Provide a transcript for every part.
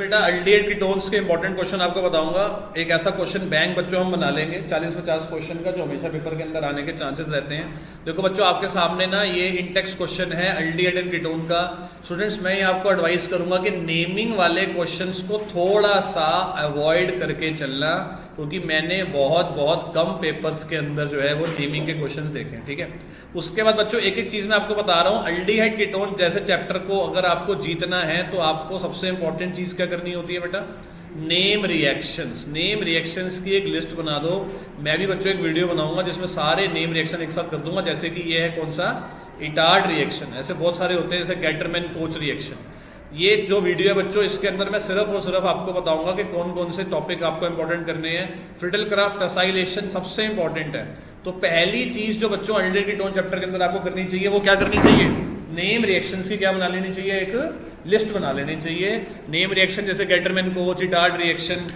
बेटा aldehyde ketones के important question आपको बताऊंगा। एक ऐसा क्वेश्चन बैंक बच्चों हम बना लेंगे 40-50 क्वेश्चन का, जो हमेशा पेपर के अंदर आने के चांसेस रहते हैं। देखो बच्चों, आपके सामने ना ये इन टेक्स्ट क्वेश्चन है अल्डिहाइड एंड कीटोन का। स्टूडेंट्स, मैं आपको एडवाइस करूंगा कि नेमिंग वाले क्वेश्चंस को थोड़ा सा अवॉइड करके चलना, क्योंकि मैंने बहुत कम पेपर्स के अंदर जो है वो नेमिंग के क्वेश्चंस देखे हैं। ठीक है, उसके बाद बच्चों एक एक चीज मैं आपको बता रहा हूं। अल्डिहाइड कीटोन जैसे चैप्टर को अगर आपको जीतना है तो आपको सबसे इंपॉर्टेंट चीज क्या करनी होती है बेटा? Name reactions. नेम रिएक्शंस की एक लिस्ट बना दो। मैं भी बच्चों एक वीडियो बनाऊंगा जिसमें सारे नेम रिएक्शन एक साथ कर दूंगा। जैसे कि ये है कौन सा, इटार्ड रिएक्शन। ऐसे बहुत सारे होते हैं, जैसे गैटरमैन कोच रिएक्शन। ये जो वीडियो है बच्चों, इसके अंदर मैं सिर्फ और सिर्फ आपको बताऊंगा कि कौन कौन से टॉपिक आपको इंपॉर्टेंट करने हैं। फ्रिडलक्राफ्ट असाइलेशन सबसे इंपॉर्टेंट है। तो पहली चीज जो बच्चों अल्डिहाइड कीटोन चैप्टर के अंदर आपको करनी चाहिए वो क्या करनी चाहिए? नेम रिएक्शंस की क्या बना लेनी चाहिए? एक लिस्ट बना लेनी चाहिए। नेम रिएक्शन जैसे Gattermann Koch, Etard reaction,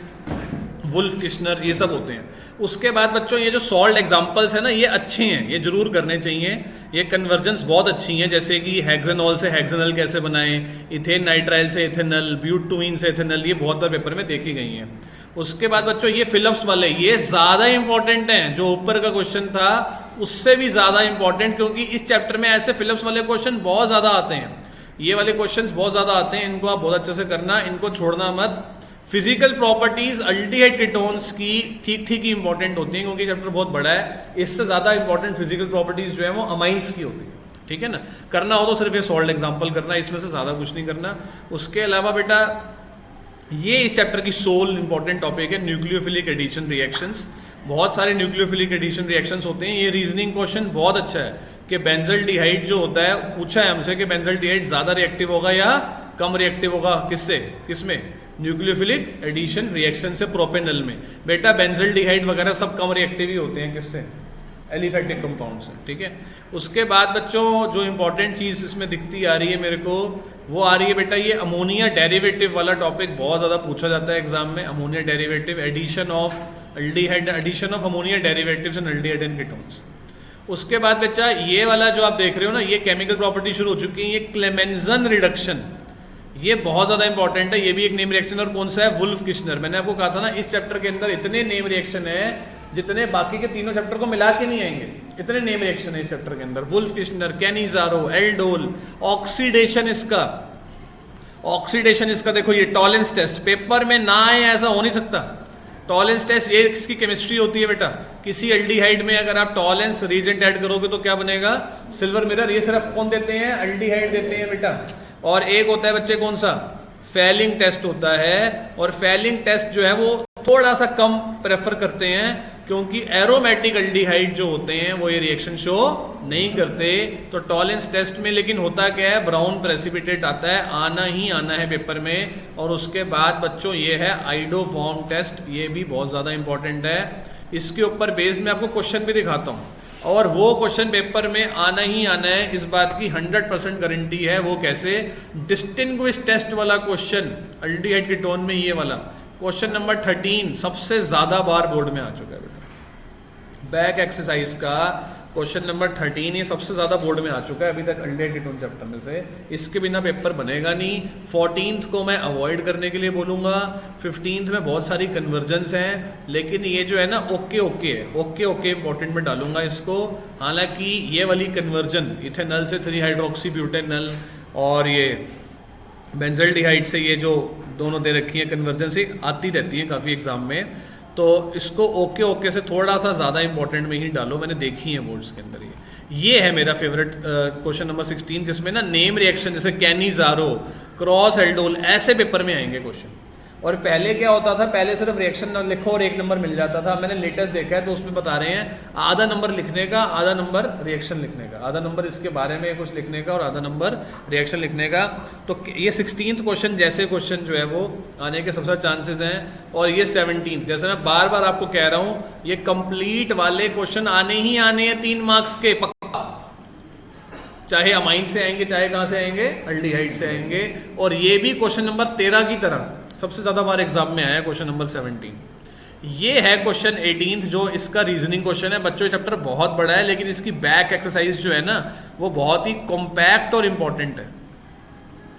Wolff Kishner, ये सब होते हैं। उसके बाद बच्चों ये जो सॉल्ट एग्जांपल्स है ना, ये अच्छे हैं, ये जरूर करने चाहिए। ये कन्वर्जेंस बहुत अच्छी हैं, जैसे कि हेक्सेनॉल से हेक्सेनल कैसे बनाएं, इथेन नाइट्राइल से इथेनल, ब्यूटुइन से इथेनल, ये बहुत बार पेपर में देखी गई हैं। उसके बाद बच्चों ये फिलिप्स वाले, ये ज्यादा इंपॉर्टेंट हैं। जो ऊपर का क्वेश्चन था उससे भी ज्यादा इंपॉर्टेंट, क्योंकि इस चैप्टर में ऐसे फिलिप्स वाले क्वेश्चन बहुत ज्यादा आते हैं। ये वाले क्वेश्चंस बहुत ज्यादा आते हैं, इनको आप बहुत अच्छे से करना, इनको छोड़ना मत। फिजिकल प्रॉपर्टीज अल्डिहाइड कीटोन्स की ठीक ही इंपॉर्टेंट होती हैं, क्योंकि चैप्टर बहुत बड़ा है। इससे ज्यादा इंपॉर्टेंट फिजिकल प्रॉपर्टीज जो है वो अमाइंस की होती है। ठीक है ना, करना हो तो सिर्फ ये सॉल्ट एग्जांपल करना, इसमें से ज्यादा कुछ नहीं करना। उसके अलावा बेटा ये इस चैप्टर की सोल इंपॉर्टेंट टॉपिक है, न्यूक्लियोफिलिक एडिशन रिएक्शंस। बहुत सारे न्यूक्लियोफिलिक एडिशन रिएक्शंस होते हैं। ये रीजनिंग क्वेश्चन बहुत अच्छा है कि बेंजल्डिहाइड जो होता है, पूछा है हमसे कि बेंजल्डिहाइड ज्यादा रिएक्टिव होगा या कम रिएक्टिव होगा, किससे, किसमें? न्यूक्लियोफिलिक एडिशन रिएक्शन से प्रोपेनल में। बेटा बेंजल्डिहाइड वगैरह सब कम रिएक्टिव ही होते हैं, किससे? एलिफैटिक कंपाउंड से। ठीक है, उसके बाद बच्चों जो इंपॉर्टेंट चीज इसमें दिखती आ रही है मेरे को, वो आ रही है बेटा ये अमोनिया डेरिवेटिव वाला टॉपिक बहुत ज्यादा पूछा जाता है एग्जाम में। Ammonia derivative, addition of aldehyde, addition of ammonia derivatives in aldehyde and ketones. उसके बाद बच्चा ये वाला जो आप देख रहे हो ना, ये केमिकल प्रॉपर्टी शुरू हो चुकी है, ये क्लेमेंजन रिडक्शन, ये बहुत ज्यादा इंपॉर्टेंट है। ये भी एक नेम रिएक्शन, और कौन सा है? Wolff Kishner. मैंने आपको कहा था ना, इस चैप्टर के अंदर इतने नेम रिएक्शन है जितने बाकी के तीनों चैप्टर को मिला के नहीं आएंगे, इतने नेम रिएक्शन है इस चैप्टर के अंदर। Wolff Kishner, Cannizzaro, aldol, oxidation इसका देखो, ये टॉलेंस टेस्ट पेपर में ना आए ऐसा हो नहीं सकता। टॉलेंस टेस्ट ये इसकी केमिस्ट्री होती है बेटा। किसी अल्डिहाइड में अगर आप टॉलेंस रीजेंट ऐड करोगे तो क्या बनेगा? Silver mirror. ये सिर्फ कौन देते हैं? अल्डिहाइड देते हैं बेटा। और एक होता है बच्चे कौन सा? फेलिंग टेस्ट होता है। और फेलिंग टेस्ट जो है वो थोड़ा सा कम प्रेफर करते हैं, क्योंकि एरोमेटिक अल्डिहाइड जो होते हैं वो ये रिएक्शन शो नहीं करते। तो टॉलेंस टेस्ट में लेकिन होता क्या है? ब्राउन प्रेसिपिटेट आता है, आना ही आना है पेपर में। और उसके बाद बच्चों ये है आइडोफॉर्म टेस्ट, ये भी बहुत ज्यादा इंपॉर्टेंट है। इसके ऊपर बेस्ड में आपको क्वेश्चन भी दिखाता हूं, और वो क्वेश्चन पेपर में आना ही आना है, इस बात की 100% गारंटी है। वो कैसे? डिस्टिंग्विश टेस्ट वाला क्वेश्चन अल्डिहाइड कीटोन में, ये वाला क्वेश्चन नंबर 13 सबसे ज्यादा बार बोर्ड में आ चुका है बेटा। बैक एक्सरसाइज का क्वेश्चन नंबर 13 ये सबसे ज्यादा बोर्ड में आ चुका है अभी तक अल्डिहाइड कीटोन चैप्टर में से। इसके बिना पेपर बनेगा नहीं। 14th को मैं अवॉइड करने के लिए बोलूंगा। 15th में बहुत सारी कन्वर्जेंस हैं, लेकिन ये जो है ना ओके है, ओके इंपॉर्टेंट में डालूंगा इसको। हालांकि ये वाली कन्वर्जन इथेनॉल से 3 हाइड्रोक्सी ब्यूटेनॉल और ये बेंजल्डिहाइड से, ये जो दोनों दे रखी है कन्वर्जन से आती रहती है काफी एग्जाम में, तो इसको ओके से थोड़ा सा ज्यादा इंपॉर्टेंट में ही डालो। मैंने देखी है बोर्ड्स के अंदर ये है मेरा फेवरेट क्वेश्चन नंबर 16, जिसमें ना नेम रिएक्शन जैसे कैनिजारो, क्रॉस एल्डोल, ऐसे पेपर में आएंगे क्वेश्चन। और पहले क्या होता था? पहले सिर्फ रिएक्शन लिखो और 1 नंबर मिल जाता था। मैंने लेटेस्ट देखा है तो उसमें बता रहे हैं आधा नंबर लिखने का, आधा नंबर रिएक्शन लिखने का, आधा नंबर इसके बारे में कुछ लिखने का और आधा नंबर रिएक्शन लिखने का। तो ये 16th क्वेश्चन जैसे क्वेश्चन जो है वो आने के सबसे चांसेस हैं। और ये 17th, जैसे मैं बार बार आपको कह रहा हूं, ये कंप्लीट वाले क्वेश्चन आने ही आने हैं 3 मार्क्स के पक्का। चाहे अमाइन से आएंगे, चाहे कहां से आएंगे? अल्डिहाइड से आएंगे। और ये भी क्वेश्चन नंबर 13 की तरह सबसे ज्यादा बार एग्जाम में आया क्वेश्चन नंबर 17। ये है क्वेश्चन 18th, जो इसका रीजनिंग क्वेश्चन है। बच्चों चैप्टर बहुत बड़ा है, लेकिन इसकी बैक एक्सरसाइज जो है ना वो बहुत ही कॉम्पैक्ट और इंपॉर्टेंट है,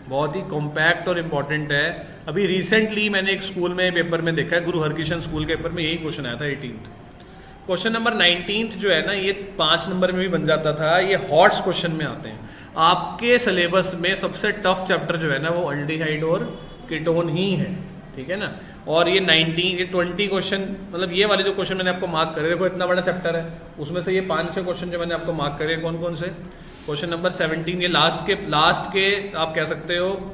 बहुत ही कॉम्पैक्ट और इंपॉर्टेंट है। अभी रिसेंटली मैंने एक स्कूल में पेपर में देखा है, गुरु हरकिशन स्कूल के पेपर में यही क्वेश्चन आया था 18th। क्वेश्चन नंबर 19th जो है ना, ये 5 नंबर में भी बन जाता था, ये हॉट्स क्वेश्चन में आते हैं। आपके सिलेबस में सबसे टफ चैप्टर जो है ना वो अल्डिहाइड और कीटोन ही है, ठीक है ना। और ये 20 क्वेश्चन, मतलब ये वाले जो क्वेश्चन मैंने आपको मार्क करे, देखो इतना बड़ा चैप्टर है, उसमें से ये 5-6 क्वेश्चन जो मैंने आपको मार्क करे, कौन कौन से। क्वेश्चन नंबर 17 ये लास्ट के आप कह सकते हो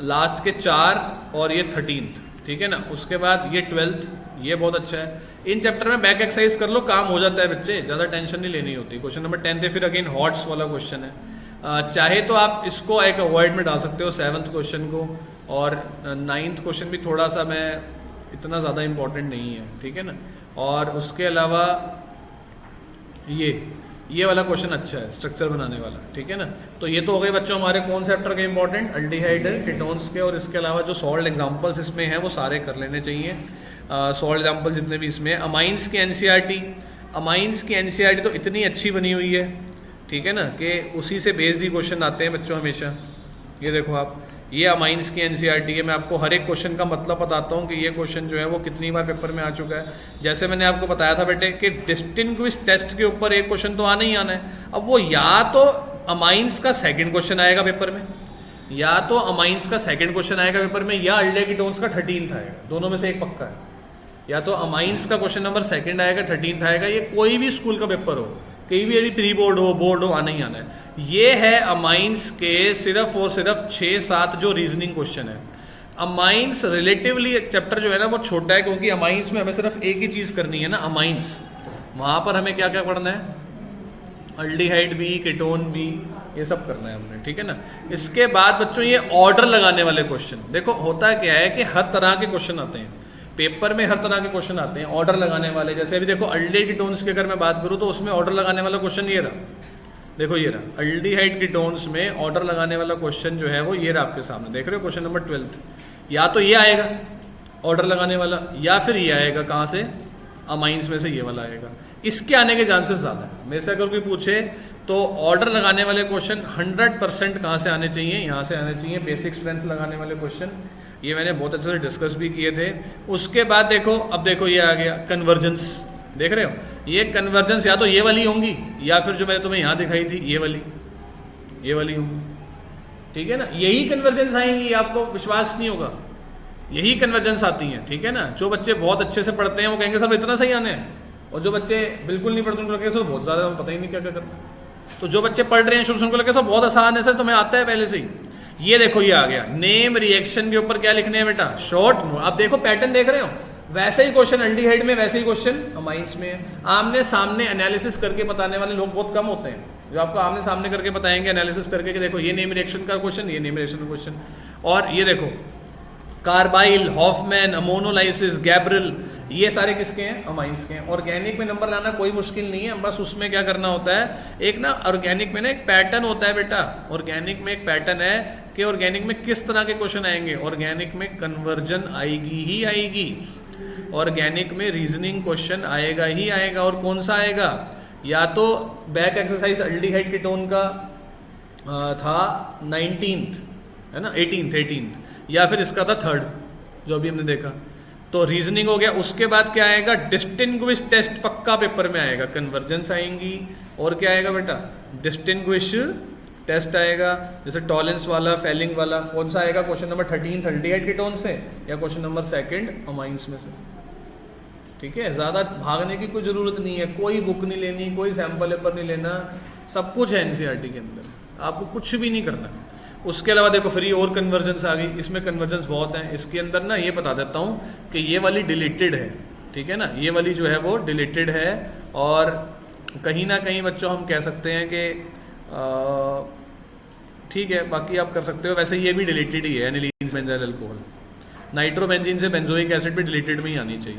लास्ट के 4 और ये 13th, ठीक है ना। उसके बाद ये 12th, ये बहुत अच्छा है। इन चैप्टर में बैक एक्सरसाइज कर लो, काम हो जाता है बच्चे, ज़्यादा टेंशन नहीं लेनी होती। क्वेश्चन नंबर 10 है, फिर अगेन हॉट्स वाला क्वेश्चन है। चाहे तो आप इसको एक अवॉइड में डाल सकते हो 7th क्वेश्चन को, और 9th क्वेश्चन भी थोड़ा सा मैं इतना ज़्यादा इंपॉर्टेंट नहीं है, ठीक है ना। और उसके अलावा ये वाला क्वेश्चन अच्छा है, स्ट्रक्चर बनाने वाला, ठीक है ना। तो ये तो हो गए बच्चों हमारे कौन से चैप्टर के इंपॉर्टेंट, अल्डिहाइड कीटोन्स के। और इसके अलावा जो सॉल्ट एग्जांपल्स इसमें हैं वो सारे कर लेने चाहिए, सॉल्ट एग्जांपल जितने भी इसमें। अमाइंस की एनसीईआरटी तो इतनी अच्छी बनी हुई है, ठीक है ना, कि उसी से बेस्ड ही क्वेश्चन आते हैं बच्चों हमेशा। ये देखो आप, ये अमाइंस की एनसीईआरटी है। मैं आपको हर एक क्वेश्चन का मतलब बताता हूँ कि ये क्वेश्चन जो है वो कितनी बार पेपर में आ चुका है। जैसे मैंने आपको बताया था बेटे कि डिस्टिंग्विश टेस्ट के ऊपर एक क्वेश्चन तो आना ही आना है। अब वो या तो अमाइंस का सेकंड क्वेश्चन आएगा पेपर में, या तो अमाइंस का सेकंड क्वेश्चन आएगा पेपर में, या अल्डेकीटोन्स का 13th आएगा, दोनों में से एक पक्का है। या तो अमाइंस का क्वेश्चन नंबर सेकंड आएगा, 13th आएगा। ये कोई भी स्कूल का पेपर हो, कहीं भी यदि प्री बोर्ड हो बोर्ड हो, आना ही आना है। ये है अमाइंस के सिर्फ और सिर्फ 6-7 जो रीजनिंग क्वेश्चन है। अमाइंस रिलेटिवली चैप्टर जो है ना वो छोटा है, क्योंकि अमाइंस में हमें सिर्फ एक ही चीज करनी है ना, अमाइंस। वहां पर हमें क्या क्या पढ़ना है, अल्डिहाइड भी, कीटोन भी, ये सब करना है हमने, ठीक है ना। इसके बाद बच्चों ये ऑर्डर लगाने वाले क्वेश्चन, देखो होता क्या है कि हर तरह के क्वेश्चन आते हैं पेपर में, हर तरह के क्वेश्चन आते हैं ऑर्डर लगाने वाले। जैसे अभी देखो अल्डेकीटोन्स की अगर मैं बात करूं तो उसमें ऑर्डर लगाने वाला क्वेश्चन ये रहा, देखो ये रहा। अल्डिहाइड कीटोन्स में ऑर्डर लगाने वाला क्वेश्चन जो है वो ये रहा आपके सामने, देख रहे हो क्वेश्चन नंबर 12th। या तो ये आएगा ऑर्डर लगाने वाला, या फिर ये आएगा कहाँ से, अमाइंस में से ये वाला आएगा। इसके आने के चांसेस ज़्यादा है। मेरे से अगर कोई पूछे तो ऑर्डर लगाने वाले क्वेश्चन 100% कहाँ से आने चाहिए, यहाँ से आने चाहिए। बेसिक स्ट्रेंथ लगाने वाले क्वेश्चन ये मैंने बहुत अच्छे से डिस्कस भी किए थे। उसके बाद देखो, अब देखो ये आ गया कन्वर्जेंस, देख रहे हो। ये कन्वर्जेंस या तो ये वाली होंगी, या फिर जो मैंने तुम्हें यहाँ दिखाई थी ये वाली होंगी, ठीक है ना। यही कन्वर्जेंस आएंगी, आपको विश्वास नहीं होगा, यही कन्वर्जेंस आती हैं, ठीक है ना। जो बच्चे बहुत अच्छे से पढ़ते हैं वो कहेंगे सर इतना सही आने हैं, और जो बच्चे बिल्कुल नहीं पढ़ते उनको लगेगा सर बहुत ज़्यादा, पता ही नहीं क्या क्या करना। तो जो बच्चे पढ़ रहे हैं शुरू से उनको लगेगा सर बहुत आसान है, सर तुम्हें आता है पहले से ही। ये देखो ये आ गया, नेम रिएक्शन के ऊपर क्या लिखने हैं बेटा, शॉर्ट नोट। आप देखो पैटर्न देख रहे हो, वैसे ही क्वेश्चन अल्डिहाइड में, वैसे ही क्वेश्चन अमाइंस में है। आमने सामने एनालिसिस करके बताने वाले लोग बहुत कम होते हैं, जो आपको आमने सामने करके बताएंगे एनालिसिस करके कि देखो ये नेम रिएक्शन का क्वेश्चन, ये नेम रिएक्शन का क्वेश्चन। और ये देखो कार्बाइल, हॉफमैन, अमोनोलाइसिस, गैब्रिल, ये सारे किसके हैं, अमाइंस के हैं। ऑर्गेनिक में नंबर लाना कोई मुश्किल नहीं है, बस उसमें क्या करना होता है, एक ना ऑर्गेनिक में ना एक पैटर्न होता है बेटा। ऑर्गेनिक में एक पैटर्न है कि ऑर्गेनिक में किस तरह के क्वेश्चन आएंगे। ऑर्गेनिक में कन्वर्जन आएगी ही आएगी, ऑर्गेनिक में रीजनिंग क्वेश्चन आएगा ही आएगा। और कौन सा आएगा, या तो बैक एक्सरसाइज अल्डिहाइड कीटोन का था 19th है ना, 18th, या फिर इसका था 3rd जो अभी हमने देखा। तो रीजनिंग हो गया। उसके बाद क्या आएगा, डिस्टिंग्विश टेस्ट पक्का पेपर में आएगा, कन्वर्जेंस आएंगी, और क्या आएगा बेटा, डिस्टिंग्विश टेस्ट आएगा, जैसे टॉलेंस वाला, फेलिंग वाला। कौन सा आएगा, क्वेश्चन नंबर 13 अल्डिहाइड कीटोन से, या क्वेश्चन नंबर 2 अमाइंस में से, ठीक है। ज्यादा भागने की कोई जरूरत नहीं है, कोई बुक नहीं लेनी, कोई सैंपल पेपर नहीं लेना, सब कुछ है एनसीईआरटी के अंदर, आपको कुछ भी नहीं करना। उसके अलावा देखो फिर ये और कन्वर्जेंस आ गई, इसमें कन्वर्जेंस बहुत हैं। इसके अंदर ना ये बता देता हूँ कि ये वाली डिलीटेड है, ठीक है ना, ये वाली जो है वो डिलीटेड है। और कहीं ना कहीं बच्चों हम कह सकते हैं कि ठीक है, बाकी आप कर सकते हो। वैसे ये भी डिलीटेड ही है, एनिलीन बेंजाइल अल्कोहल। नाइट्रोबेंजीन से बेंजोइक एसिड भी डिलीटेड में ही आनी चाहिए,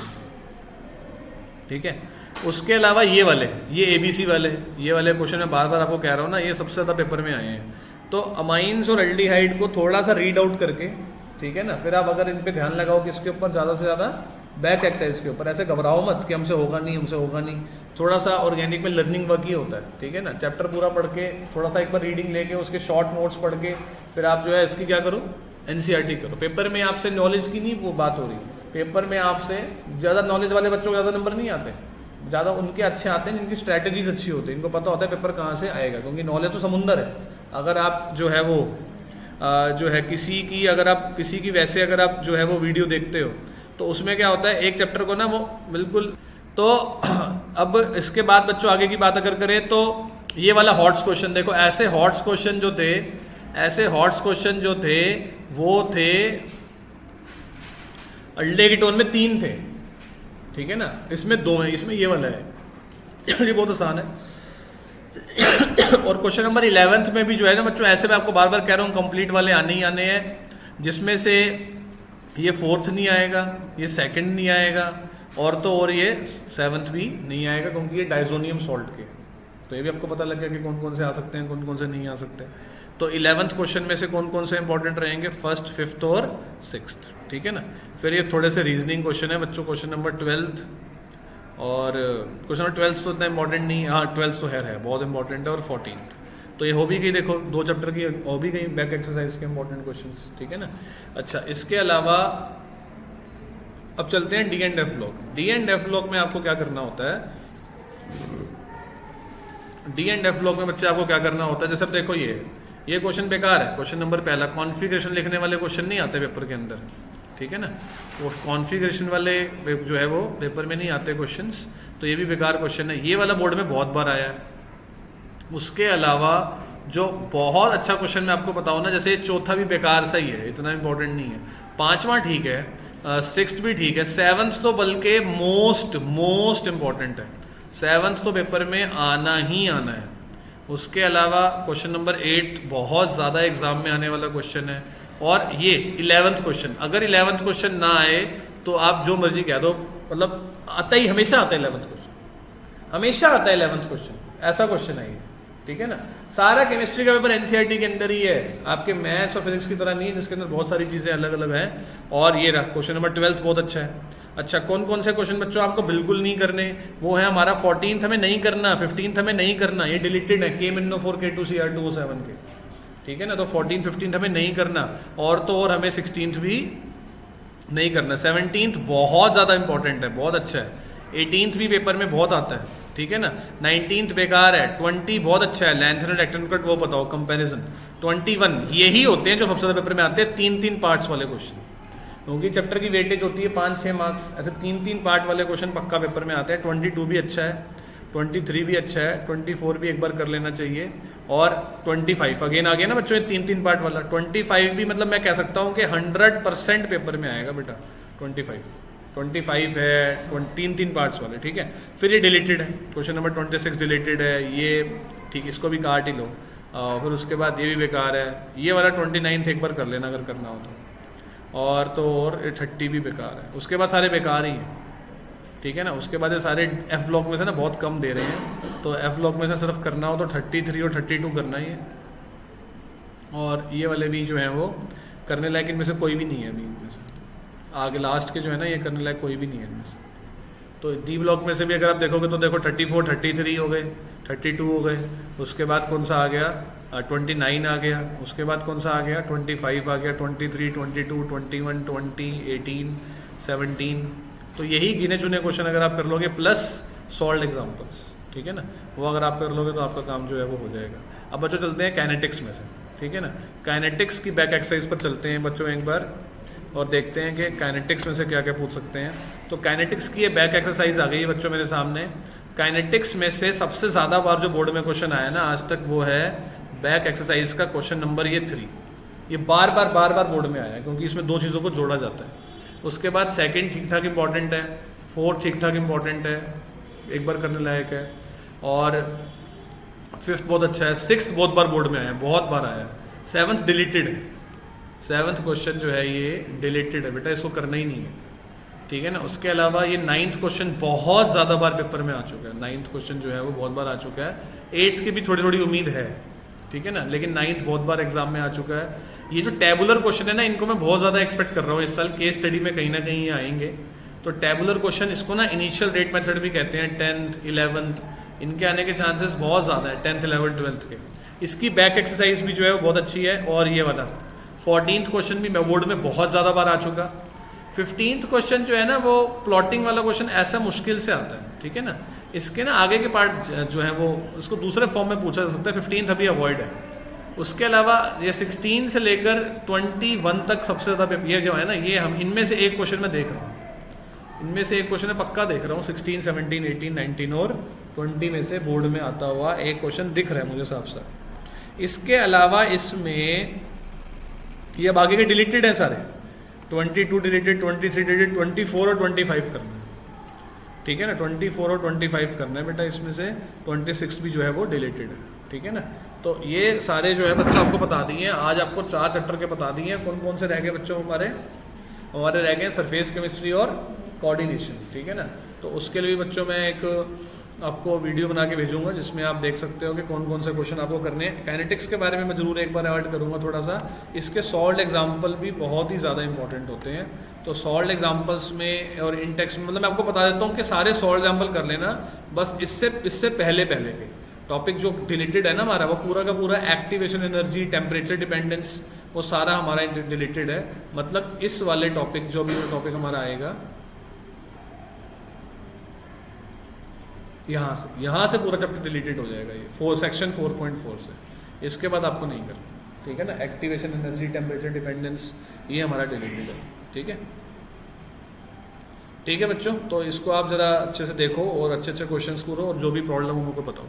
ठीक है। उसके अलावा ये वाले, ये एबीसी वाले, ये वाले क्वेश्चन मैं बार बार आपको कह रहा हूँ ना, ये सबसे ज़्यादा पेपर में आए हैं। तो अमाइंस और अल्डिहाइड को थोड़ा सा रीड आउट करके, ठीक है ना, फिर आप अगर इन पे ध्यान लगाओ कि इसके ऊपर ज़्यादा से ज़्यादा बैक एक्सरसाइज के ऊपर, ऐसे घबराओ मत कि हमसे होगा नहीं। थोड़ा सा ऑर्गेनिक में लर्निंग वर्क ही होता है, ठीक है ना। चैप्टर पूरा पढ़ के, थोड़ा सा एक बार रीडिंग लेके, उसके शॉर्ट नोट्स पढ़ के, फिर आप जो है इसकी क्या करो, एनसीईआरटी करो। पेपर में आपसे नॉलेज की नहीं वो बात हो रही, पेपर में आपसे ज़्यादा नॉलेज वाले बच्चों को ज़्यादा नंबर नहीं आते, ज़्यादा उनके अच्छे आते हैं जिनकी स्ट्रैटेजीज अच्छी होती है, इनको पता होता है पेपर कहाँ से आएगा, क्योंकि नॉलेज तो समुंदर है। अगर आप जो है वो जो है किसी की वैसे अगर आप जो है वो वीडियो देखते हो तो उसमें क्या होता है, एक चैप्टर को ना वो बिल्कुल। तो अब इसके बाद बच्चों आगे की बात अगर करें तो ये वाला हॉट्स क्वेश्चन देखो, ऐसे हॉट्स क्वेश्चन जो थे वो थे अल्डे की टोन में 3 थे, ठीक है ना, इसमें 2 हैं, इसमें ये वाला है ये बहुत आसान है। और क्वेश्चन नंबर 11 में भी जो है ना बच्चों, ऐसे मैं आपको बार बार कह रहा हूँ कंप्लीट वाले आने ही आने हैं, जिसमें से ये 4th नहीं आएगा, ये 2nd नहीं आएगा, और तो और ये 7th भी नहीं आएगा, क्योंकि ये डाइजोनियम सॉल्ट के। तो ये भी आपको पता लग गया कि कौन कौन से आ सकते हैं, कौन कौन से नहीं आ सकते। तो 11th क्वेश्चन में से कौन कौन से इंपॉर्टेंट रहेंगे, 1st, 5th और 6th, ठीक है ना। फिर ये थोड़े से रीजनिंग क्वेश्चन है बच्चों, क्वेश्चन नंबर 12th, और क्वेश्चन नंबर 12th तो इतना इंपॉर्टेंट नहीं है, हाँ 12th तो है बहुत इंपॉर्टेंट है, और 14th तो ये हो भी गई, देखो 2 चैप्टर की हो भी गई बैक एक्सरसाइज के इंपॉर्टेंट क्वेश्चंस, ठीक है ना। अच्छा, इसके अलावा अब चलते हैं D and F block. D and F block में आपको क्या करना होता है, डी एंड एफ ब्लॉक में बच्चे आपको क्या करना होता है, जैसे अब देखो ये क्वेश्चन बेकार है, क्वेश्चन नंबर पहला, कॉन्फ़िगरेशन लिखने वाले क्वेश्चन नहीं आते पेपर के अंदर, ठीक है ना, वो कॉन्फ़िगरेशन वाले जो है वो पेपर में नहीं आते क्वेश्चंस, तो ये भी बेकार क्वेश्चन है। ये वाला बोर्ड में बहुत बार आया है। उसके अलावा जो बहुत अच्छा क्वेश्चन मैं आपको बताऊं ना, जैसे 4था भी बेकार सा ही है, इतना इंपॉर्टेंट नहीं है, 5वां ठीक है, 6th भी ठीक है, 7th तो बल्कि मोस्ट इंपॉर्टेंट है, 7th तो पेपर में आना ही आना है। उसके अलावा क्वेश्चन नंबर 8 बहुत ज़्यादा एग्जाम में आने वाला क्वेश्चन है, और ये 11th क्वेश्चन, अगर 11th क्वेश्चन ना आए तो आप जो मर्जी कह दो, मतलब आता ही हमेशा आता है 11th क्वेश्चन, हमेशा आता है 11th क्वेश्चन, ऐसा क्वेश्चन है ये, ठीक है ना। सारा केमिस्ट्री का पेपर एनसीईआरटी के अंदर ही है, आपके मैथ्स और फिजिक्स की तरह नहीं है जिसके अंदर बहुत सारी चीजें अलग अलग हैं। और ये रहा क्वेश्चन नंबर 12 बहुत अच्छा है। अच्छा, कौन कौन से क्वेश्चन बच्चों आपको बिल्कुल नहीं करने, वो है हमारा 14th हमें नहीं करना, 15th हमें नहीं करना, ये डिलीटेड है, K-MNO4 K2 CR207 के, ठीक है ना। तो 14th 15th हमें नहीं करना, और तो और हमें 16th भी नहीं करना, 17th बहुत ज़्यादा इंपॉर्टेंट है, बहुत अच्छा है, 18th भी पेपर में बहुत आता है, ठीक है ना। 19th बेकार है, 20 बहुत अच्छा है, लेंथ एंड रेक्टेंगल कट वो बताओ कंपैरिजन, 21 यही होते हैं जो सबसे ज़्यादा पेपर में आते हैं, 3 पार्ट्स वाले क्वेश्चन, क्योंकि चैप्टर की वेटेज होती है 5-6 मार्क्स, ऐसे 3 पार्ट वाले क्वेश्चन पक्का पेपर में आते हैं। 22 भी अच्छा है, 23 भी अच्छा है, 24 भी एक बार कर लेना चाहिए, और 25 अगेन आ गया ना बच्चों, 3 पार्ट वाला 25 भी, मतलब मैं कह सकता हूँ कि 100% पेपर में आएगा बेटा। 25 है 3 पार्ट्स वाले, ठीक है। फिर ये डिलीटेड है, क्वेश्चन नंबर 26 डिलीटेड है, ये ठीक, इसको भी काट ही लो। फिर उसके बाद ये भी बेकार है, ये वाला 29 एक बार कर लेना अगर करना हो तो, और तो और 30 भी बेकार है। उसके बाद सारे बेकार ही हैं, ठीक है ना। उसके बाद ये सारे एफ ब्लॉक में से ना बहुत कम दे रहे हैं, तो एफ ब्लॉक में से सिर्फ करना हो तो 33 और 32 करना ही है, और ये वाले भी जो हैं वो करने लायक इनमें से कोई भी नहीं है अभी, इनमें से आगे लास्ट के जो है ना ये करने लायक कोई भी नहीं है इनमें से। तो डी ब्लॉक में से भी अगर आप देखोगे तो देखो 34 33 हो गए, 32 हो गए, उसके बाद कौन सा आ गया 29 आ गया, उसके बाद कौन सा आ गया 25 आ गया, 23 22 21 20 18 17। तो यही गिने चुने क्वेश्चन अगर आप कर लोगे प्लस सॉल्व एग्जाम्पल्स, ठीक है ना, वो अगर आप कर लोगे तो आपका काम जो है वो हो जाएगा। अब बच्चों चलते हैं काइनेटिक्स में से, ठीक है ना। काइनेटिक्स की बैक एक्सरसाइज पर चलते हैं बच्चों एक बार, और देखते हैं कि काइनेटिक्स में से क्या क्या पूछ सकते हैं। तो काइनेटिक्स की ये बैक एक्सरसाइज आ गई है बच्चों मेरे सामने। काइनेटिक्स में से सबसे ज़्यादा बार जो बोर्ड में क्वेश्चन आया ना आज तक, वो है बैक एक्सरसाइज का क्वेश्चन नंबर ये 3। ये बार बार बोर्ड में आया है, क्योंकि इसमें 2 चीज़ों को जोड़ा जाता है। उसके बाद 2nd ठीक ठाक इंपॉर्टेंट है, 4th ठीक ठाक इंपॉर्टेंट है, एक बार करने लायक है, और 5th बहुत अच्छा है, 6th बहुत बार बोर्ड में आया है, बहुत बार आया है, 7th डिलीटेड है, 7th क्वेश्चन जो है ये डिलीटेड है बेटा, इसको करना ही नहीं है, ठीक है ना। उसके अलावा ये 9th क्वेश्चन बहुत ज़्यादा बार पेपर में आ चुका है, 9th क्वेश्चन जो है वो बहुत बार आ चुका है। 8th की भी थोड़ी थोड़ी उम्मीद है, ठीक है ना, लेकिन 9th बहुत बार एग्जाम में आ चुका है। ये जो टेबुलर क्वेश्चन है ना, इनको मैं बहुत ज़्यादा एक्सपेक्ट कर रहा हूँ इस साल, केस स्टडी में कहीं ना कहीं ये आएंगे। तो टेबुलर क्वेश्चन, इसको ना इनिशियल रेट मेथड भी कहते हैं, 10th 11th इनके आने के चांसेस बहुत ज़्यादा है, 10th 11th 12th के। इसकी बैक एक्सरसाइज भी जो है वो बहुत अच्छी है, और ये वाला 14th क्वेश्चन भी बोर्ड में बहुत ज़्यादा बार आ चुका। 15th क्वेश्चन जो है ना वो प्लॉटिंग वाला क्वेश्चन ऐसा मुश्किल से आता है, ठीक है ना। इसके ना आगे के पार्ट जो है वो उसको दूसरे फॉर्म में पूछा जा सकता है, 15th अभी अवॉइड है। उसके अलावा ये 16 से लेकर 21 तक सबसे ज़्यादा ये जो है ना, ये हम इनमें से एक क्वेश्चन में देख रहा हूँ, इनमें से एक क्वेश्चन मैं पक्का देख रहा हूँ। 16, 17, 18, 19 और 20 में से बोर्ड में आता हुआ एक क्वेश्चन दिख रहा है मुझे साफ साफ। इसके अलावा इसमें ये अब आगे के डिलीटेड है सारे, 22 डिलीटेड, 23 डिलीटेड, 24 और 25 करना है, ठीक है ना। 24 और 25 करना है बेटा, इसमें से 26 भी जो है वो डिलीटेड है, ठीक है ना। तो ये सारे जो है बच्चों आपको बता दिए हैं। आज आपको 4 चैप्टर के बता दिए हैं। कौन कौन से रह गए बच्चों हमारे रह गए सरफेस केमिस्ट्री और कोऑर्डिनेशन, ठीक है ना। तो उसके लिए भी बच्चों मैं एक आपको वीडियो बना के भेजूंगा जिसमें आप देख सकते हो कि कौन कौन से क्वेश्चन आपको करने हैं। काइनेटिक्स के बारे में मैं जरूर एक बार ऐड करूंगा थोड़ा सा। इसके सॉल्व्ड एग्जाम्पल भी बहुत ही ज़्यादा इंपॉर्टेंट होते हैं। तो सॉल्व्ड एग्जाम्पल्स में और इन टेक्स्ट में मतलब मैं आपको बता देता हूँ कि सारे सॉल्व्ड एग्जाम्पल कर लेना। बस इससे पहले के टॉपिक जो डिलीटेड है ना हमारा, वो पूरा का पूरा एक्टिवेशन एनर्जी, टेम्परेचर डिपेंडेंस, वो सारा हमारा डिलीटेड है। मतलब इस वाले टॉपिक जो भी टॉपिक हमारा आएगा यहाँ से पूरा चैप्टर डिलीटेड हो जाएगा, ये सेक्शन 4.4 से। इसके बाद आपको नहीं करना, ठीक है ना। एक्टिवेशन एनर्जी, टेम्परेचर डिपेंडेंस, ये हमारा डिलीटेड है, ठीक है। ठीक है बच्चों, तो इसको आप जरा अच्छे से देखो और अच्छे क्वेश्चंस करो और जो भी प्रॉब्लम हो मुझको बताओ।